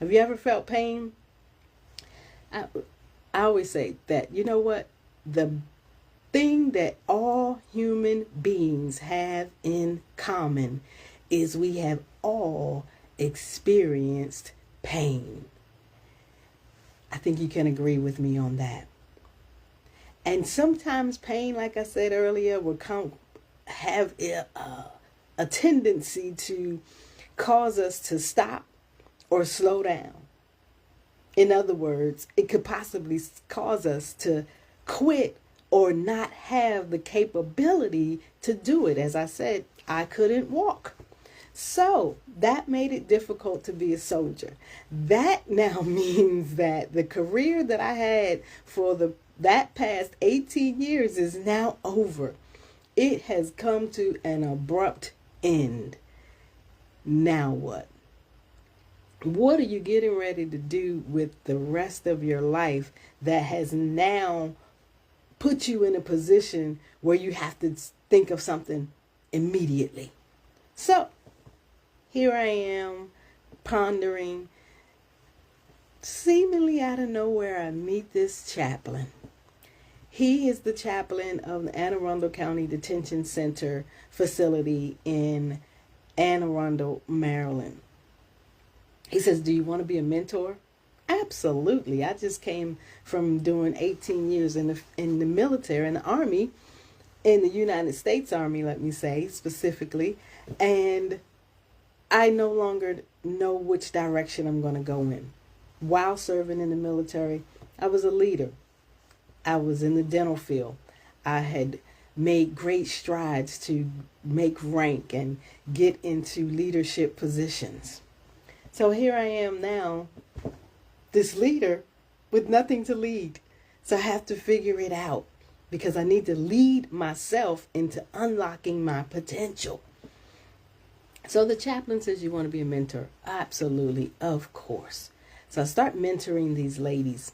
Have you ever felt pain? I, I always say that, you know what? The thing that all human beings have in common is we have all experienced pain. I think you can agree with me on that. And sometimes pain, like I said earlier, will have a tendency to cause us to stop or slow down. In other words, it could possibly cause us to quit or not have the capability to do it. As I said, I couldn't walk. So that made it difficult to be a soldier. That now means that the career that I had for that past 18 years is now over. It has come to an abrupt end. Now what? What are you getting ready to do with the rest of your life that has now put you in a position where you have to think of something immediately? So here I am pondering. Seemingly out of nowhere, I meet this chaplain. He is the chaplain of the Anne Arundel County Detention Center facility in Anne Arundel, Maryland. He says, "Do you want to be a mentor?" Absolutely. I just came from doing 18 years in the military, in the Army, in the United States Army, let me say specifically, and I no longer know which direction I'm going to go in. While serving in the military, I was a leader. I was in the dental field. I had made great strides to make rank and get into leadership positions. So here I am now, this leader with nothing to lead. So I have to figure it out because I need to lead myself into unlocking my potential. So the chaplain says, "You want to be a mentor?" Absolutely, of course. So I start mentoring these ladies,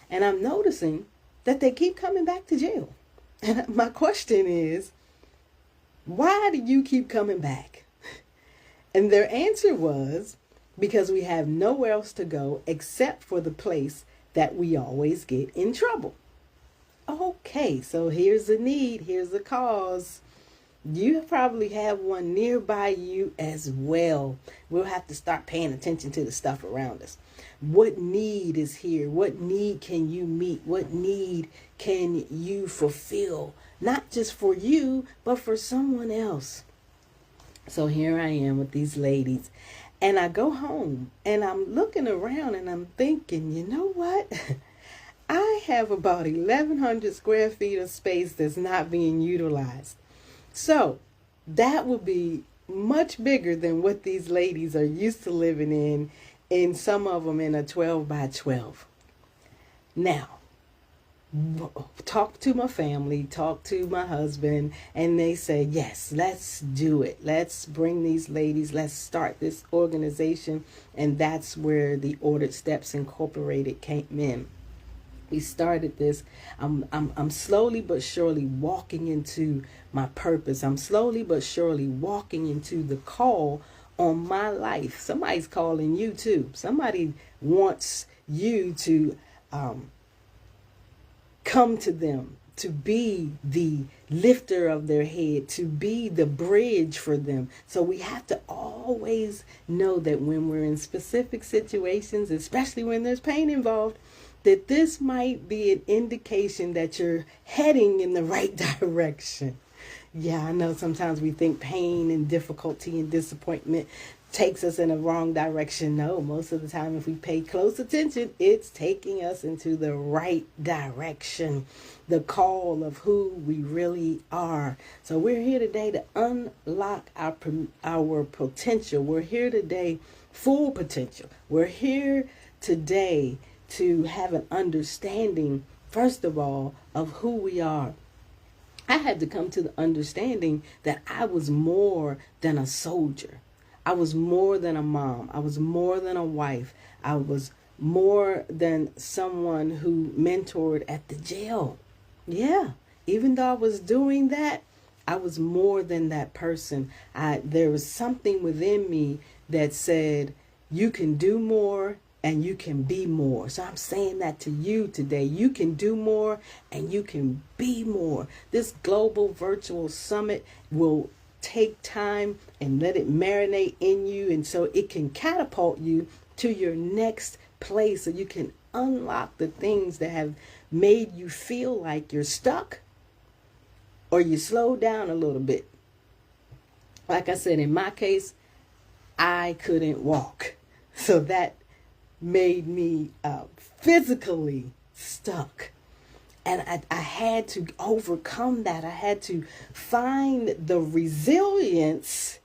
and I'm noticing that they keep coming back to jail. And my question is, why do you keep coming back? And their answer was, because we have nowhere else to go except for the place that we always get in trouble. Okay, so here's the need, here's the cause. You probably have one nearby you as well. We'll have to start paying attention to the stuff around us. What need is here? What need can you meet? What need can you fulfill? Not just for you, but for someone else. So here I am with these ladies. And I go home and I'm looking around and I'm thinking, you know what? I have about 1,100 square feet of space that's not being utilized. So that would be much bigger than what these ladies are used to living in some of them in a 12 by 12. Now, talk to my family, talk to my husband, and they say, yes, let's do it. Let's bring these ladies, let's start this organization. And that's where the Ordered Steps Incorporated came in. We started this. I'm slowly but surely walking into my purpose. I'm slowly but surely walking into the call on my life. Somebody's calling you too. Somebody wants you to come to them, to be the lifter of their head, to be the bridge for them. So we have to always know that when we're in specific situations, especially when there's pain involved, that this might be an indication that you're heading in the right direction. Yeah, I know sometimes we think pain and difficulty and disappointment takes us in a wrong direction. No, most of the time, if we pay close attention, it's taking us into the right direction, the call of who we really are. So we're here today to unlock our potential. We're here today, full potential. We're here today to have an understanding, first of all, of who we are. I had to come to the understanding that I was more than a soldier. I was more than a mom. I was more than a wife. I was more than someone who mentored at the jail. Yeah, even though I was doing that, I was more than that person. There was something within me that said, you can do more and you can be more. So I'm saying that to you today. You can do more and you can be more. This global virtual summit will take time and let it marinate in you, and so it can catapult you to your next place, so you can unlock the things that have made you feel like you're stuck or you slow down a little bit. Like I said, in my case, I couldn't walk. So that made me physically stuck. And I had to overcome that. I had to find the resilience,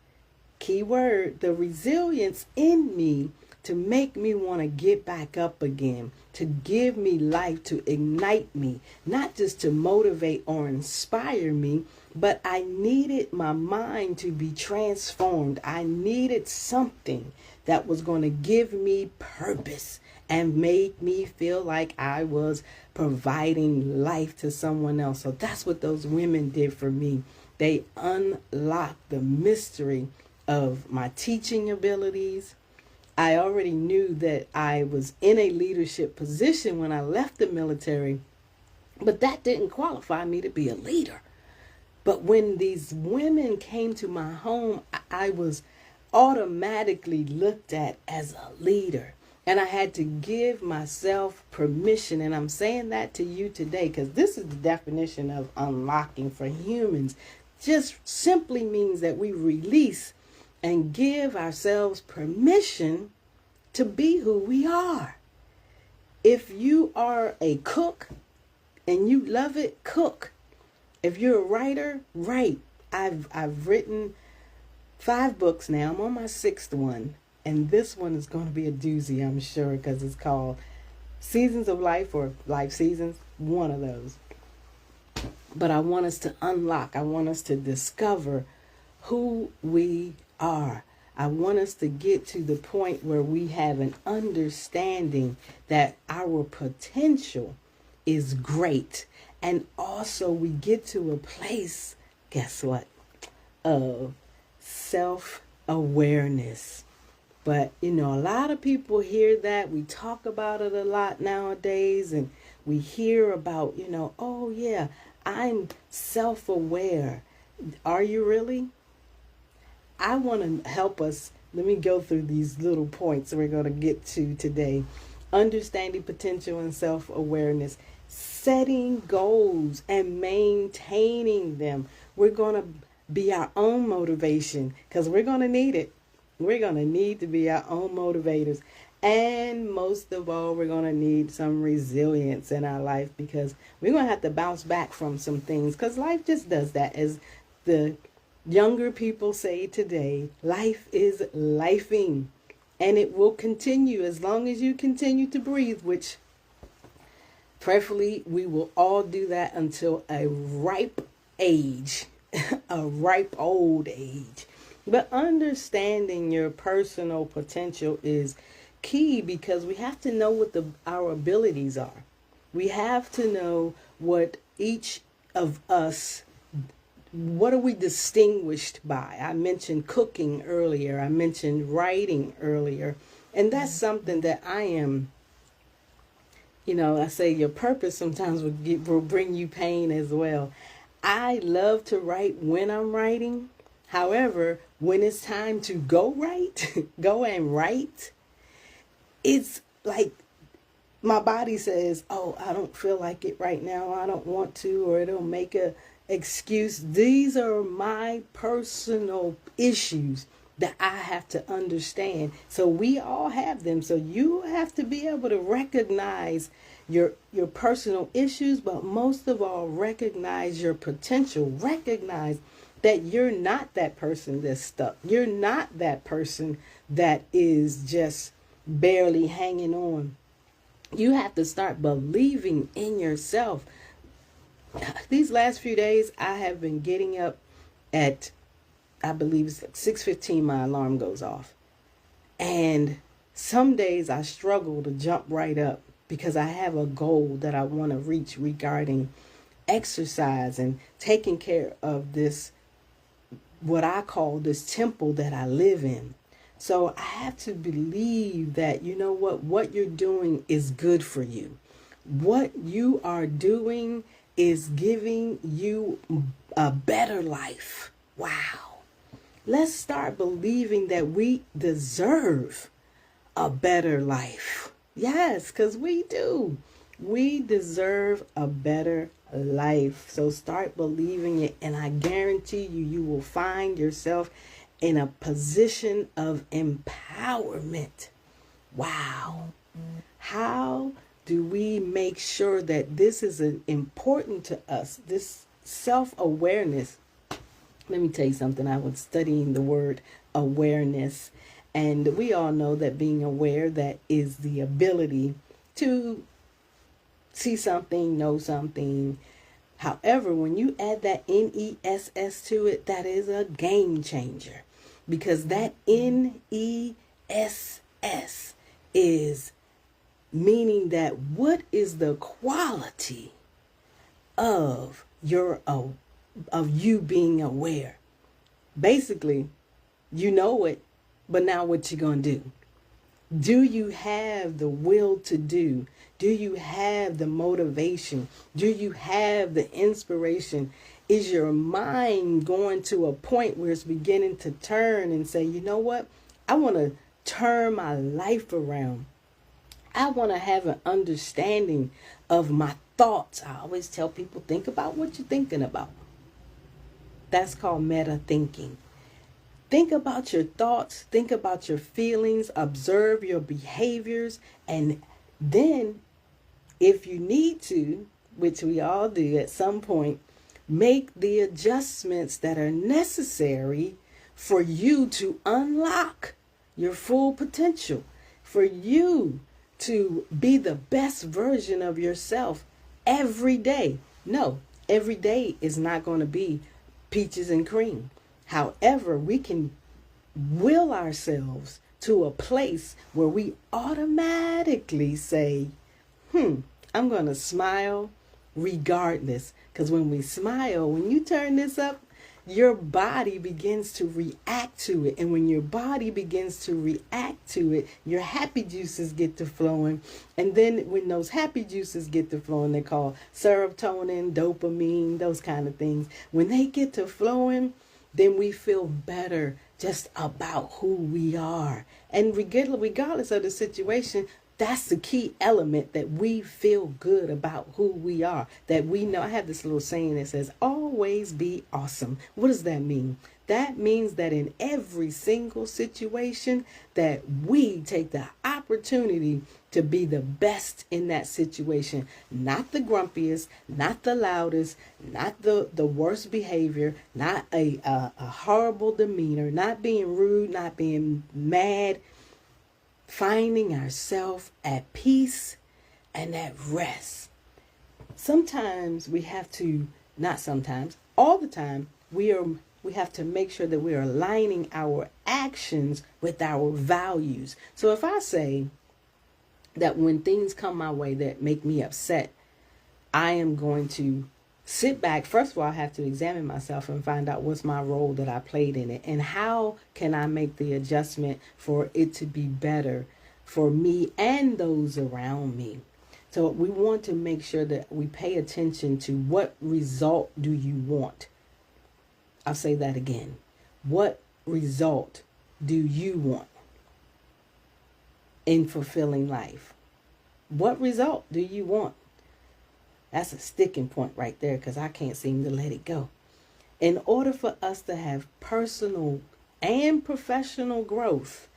key word, the resilience in me to make me want to get back up again, to give me life, to ignite me, not just to motivate or inspire me, but I needed my mind to be transformed. I needed something that was going to give me purpose and make me feel like I was providing life to someone else. So that's what those women did for me. They unlocked the mystery of my teaching abilities. I already knew that I was in a leadership position when I left the military, but that didn't qualify me to be a leader. But when these women came to my home, I was automatically looked at as a leader. And I had to give myself permission. And I'm saying that to you today because this is the definition of unlocking for humans. Just simply means that we release and give ourselves permission to be who we are. If you are a cook and you love it, cook. If you're a writer, write. I've written 5 books now. I'm on my 6th one. And this one is going to be a doozy, I'm sure, because it's called Seasons of Life or Life Seasons. One of those. But I want us to unlock. I want us to discover who we are. I want us to get to the point where we have an understanding that our potential is great. And also we get to a place, guess what, of self-awareness. But, a lot of people hear that. We talk about it a lot nowadays. And we hear about, oh yeah, I'm self-aware. Are you really? I want to help us. Let me go through these little points we're going to get to today. Understanding potential and self-awareness. Setting goals and maintaining them. We're going to be our own motivation because we're going to need it. We're going to need to be our own motivators. And most of all, we're going to need some resilience in our life because we're going to have to bounce back from some things because life just does that. As the younger people say today, life is lifing, and it will continue as long as you continue to breathe, which preferably we will all do that until a ripe age, a ripe old age. But understanding your personal potential is key because we have to know what our abilities are. We have to know what each of us, what are we distinguished by? I mentioned cooking earlier. I mentioned writing earlier. And that's something that I am, I say your purpose sometimes will bring you pain as well. I love to write when I'm writing. However, when it's time to go and write, it's like my body says, oh, I don't feel like it right now. I don't want to, or it'll make a excuse. These are my personal issues that I have to understand. So we all have them. So you have to be able to recognize your personal issues, but most of all, recognize your potential. Recognize that you're not that person that's stuck. You're not that person that is just barely hanging on. You have to start believing in yourself. These last few days, I have been getting up at, I believe it's like 6:15, my alarm goes off. And some days I struggle to jump right up because I have a goal that I want to reach regarding exercise and taking care of this, what I call this temple that I live in. So I have to believe that, you know what you're doing is good for you. What you are doing is giving you a better life. Wow. Let's start believing that we deserve a better life. Yes, because we do. We deserve a better life. So start believing it, and I guarantee you, you will find yourself in a position of empowerment. Wow. How do we make sure that this is important to us? This self-awareness. Let me tell you something. I was studying the word awareness, and we all know that being aware, that is the ability to see something, know something. However, when you add that NESS to it, that is a game changer, because that NESS is meaning that what is the quality of you being aware. Basically, you know it, but now what you gonna do? Do you have the will to do? Do you have the motivation? Do you have the inspiration? Is your mind going to a point where it's beginning to turn and say, you know what? I want to turn my life around. I want to have an understanding of my thoughts. I always tell people, think about what you're thinking about. That's called meta thinking. Think about your thoughts, think about your feelings, observe your behaviors, and then if you need to, which we all do at some point, make the adjustments that are necessary for you to unlock your full potential, for you to be the best version of yourself every day. No, every day is not going to be peaches and cream. However, we can will ourselves to a place where we automatically say, I'm going to smile regardless. Because when we smile, when you turn this up, your body begins to react to it. And when your body begins to react to it, your happy juices get to flowing. And then when those happy juices get to flowing, they're called serotonin, dopamine, those kind of things. When they get to flowing, then we feel better just about who we are. And regardless of the situation, that's the key element, that we feel good about who we are. That we know. I have this little saying that says, always be awesome. What does that mean? That means that in every single situation that we take the opportunity to be the best in that situation. Not the grumpiest, not the loudest, not the worst behavior, not a horrible demeanor, not being rude, not being mad. Finding ourselves at peace and at rest. Sometimes we have to, not sometimes, all the time, we have to make sure that we are aligning our actions with our values. So if I say that when things come my way that make me upset, I am going to sit back. First of all, I have to examine myself and find out what's my role that I played in it, and how can I make the adjustment for it to be better for me and those around me. So we want to make sure that we pay attention to what result do you want. I'll say that again. What result do you want in fulfilling life? What result do you want? That's a sticking point right there, because I can't seem to let it go. In order for us to have personal and professional growth,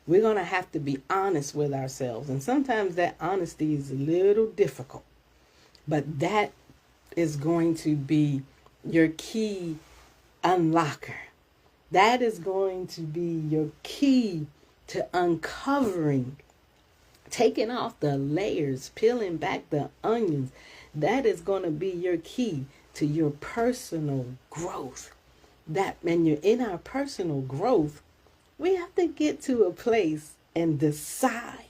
we're going to have to be honest with ourselves. And sometimes that honesty is a little difficult. But that is going to be your key unlocker. That is going to be your key to uncovering, taking off the layers, peeling back the onions. That is going to be your key to your personal growth. And you're in our personal growth, we have to get to a place and decide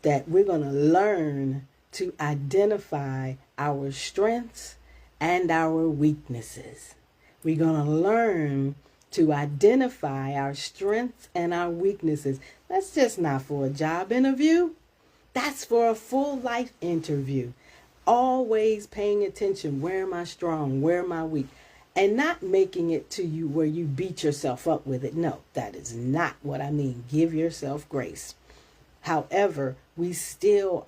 that we're going to learn to identify our strengths and our weaknesses. We're going to learn to identify our strengths and our weaknesses. That's just not for a job interview. That's for a full life interview. Always paying attention. Where am I strong? Where am I weak? And not making it to you where you beat yourself up with it. No, that is not what I mean. Give yourself grace. However, we still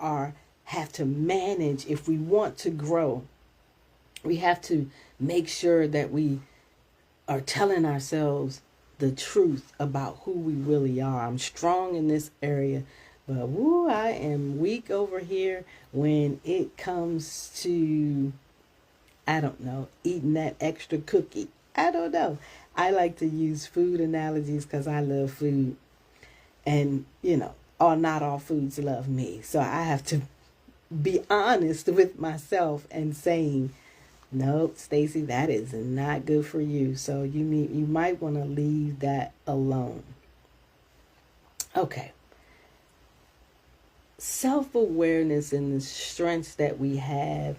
have to manage. If we want to grow, we have to make sure that we are telling ourselves the truth about who we really are. I'm strong in this area, but woo, I am weak over here when it comes to, I don't know, eating that extra cookie. I don't know. I like to use food analogies because I love food. And, not all foods love me. So I have to be honest with myself and saying, no, Stacy, that is not good for you. So you might want to leave that alone. Okay. Self-awareness and the strengths that we have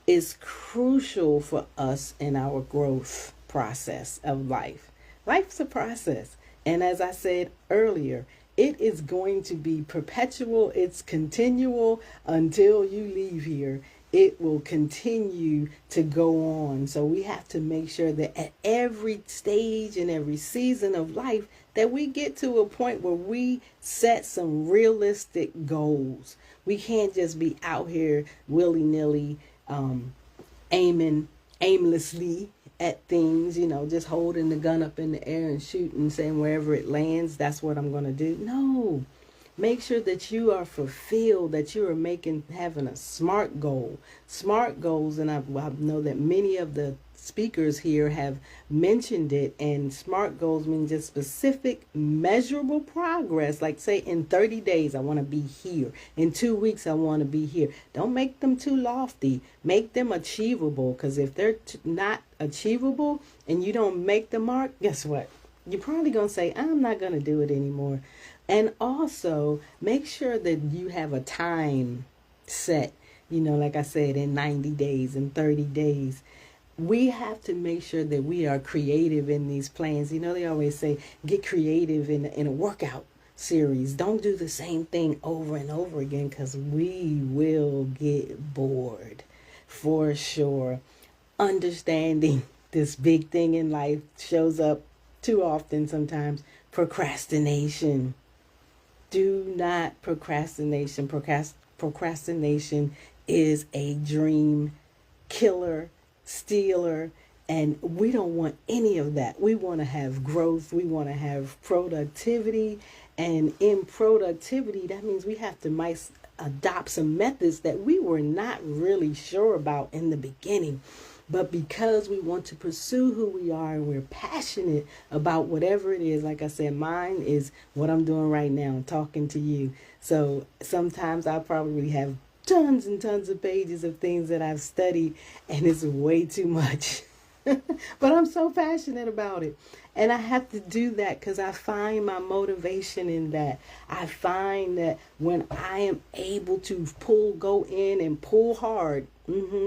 is crucial for us in our growth process of life. Life's a process. And as I said earlier, it is going to be perpetual. It's continual until you leave here. It will continue to go on. So we have to make sure that at every stage and every season of life that we get to a point where we set some realistic goals. We can't just be out here willy-nilly aiming aimlessly at things, just holding the gun up in the air and shooting, saying wherever it lands, that's what I'm going to do. No. Make sure that you are fulfilled, that you are having a SMART goal. SMART goals, and I know that many of the speakers here have mentioned it, and SMART goals mean just specific, measurable progress. Like say in 30 days, I want to be here. In 2 weeks, I want to be here. Don't make them too lofty. Make them achievable, because if they're not achievable and you don't make the mark, guess what? You're probably going to say, I'm not going to do it anymore. And also make sure that you have a time set, like I said, in 90 days, in 30 days. We have to make sure that we are creative in these plans. They always say, get creative in a workout series. Don't do the same thing over and over again, because we will get bored for sure. Understanding this big thing in life shows up too often sometimes. Procrastination. Do not procrastination. Procrastination is a dream killer, stealer, and we don't want any of that. We want to have growth. We want to have productivity. And in productivity, that means we have to adopt some methods that we were not really sure about in the beginning. But because we want to pursue who we are and we're passionate about whatever it is, like I said, mine is what I'm doing right now, talking to you. So sometimes I probably have tons and tons of pages of things that I've studied, and it's way too much. But I'm so passionate about it. And I have to do that because I find my motivation in that. I find that when I am able to go in and pull hard,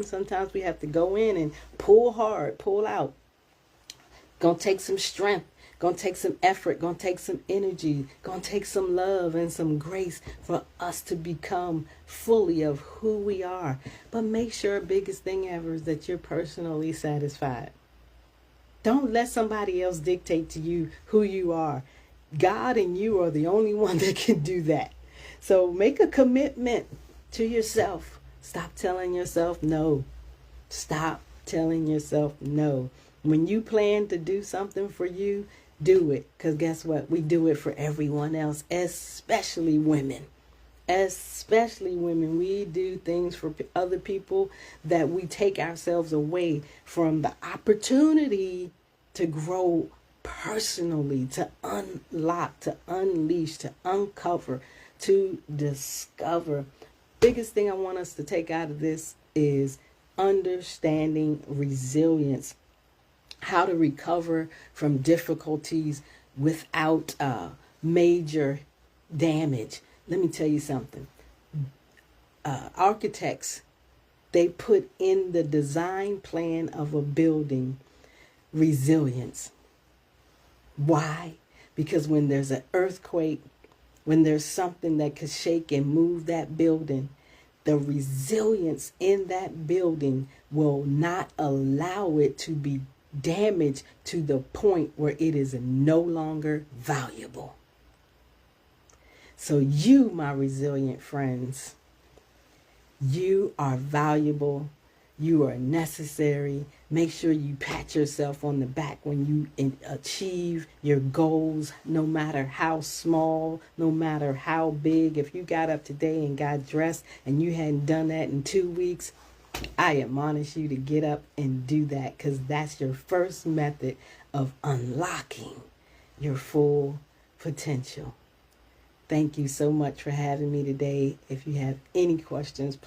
sometimes we have to go in and pull hard, pull out. Gonna take some strength, gonna take some effort, gonna take some energy, gonna take some love and some grace for us to become fully of who we are. But make sure, biggest thing ever, is that you're personally satisfied. Don't let somebody else dictate to you who you are. God and you are the only one that can do that. So make a commitment to yourself. Stop telling yourself no. Stop telling yourself no. When you plan to do something for you, do it. Because guess what? We do it for everyone else, especially women. Especially women. We do things for other people that we take ourselves away from the opportunity to grow personally, to unlock, to unleash, to uncover, to discover. Biggest thing I want us to take out of this is understanding resilience. How to recover from difficulties without major damage. Let me tell you something. Architects, they put in the design plan of a building resilience. Why? Because when there's an earthquake, when there's something that could shake and move that building, the resilience in that building will not allow it to be damaged to the point where it is no longer valuable. So you, my resilient friends, you are valuable. You are necessary. Make sure you pat yourself on the back when you achieve your goals, no matter how small, no matter how big. If you got up today and got dressed and you hadn't done that in 2 weeks, I admonish you to get up and do that, because that's your first method of unlocking your full potential. Thank you so much for having me today. If you have any questions,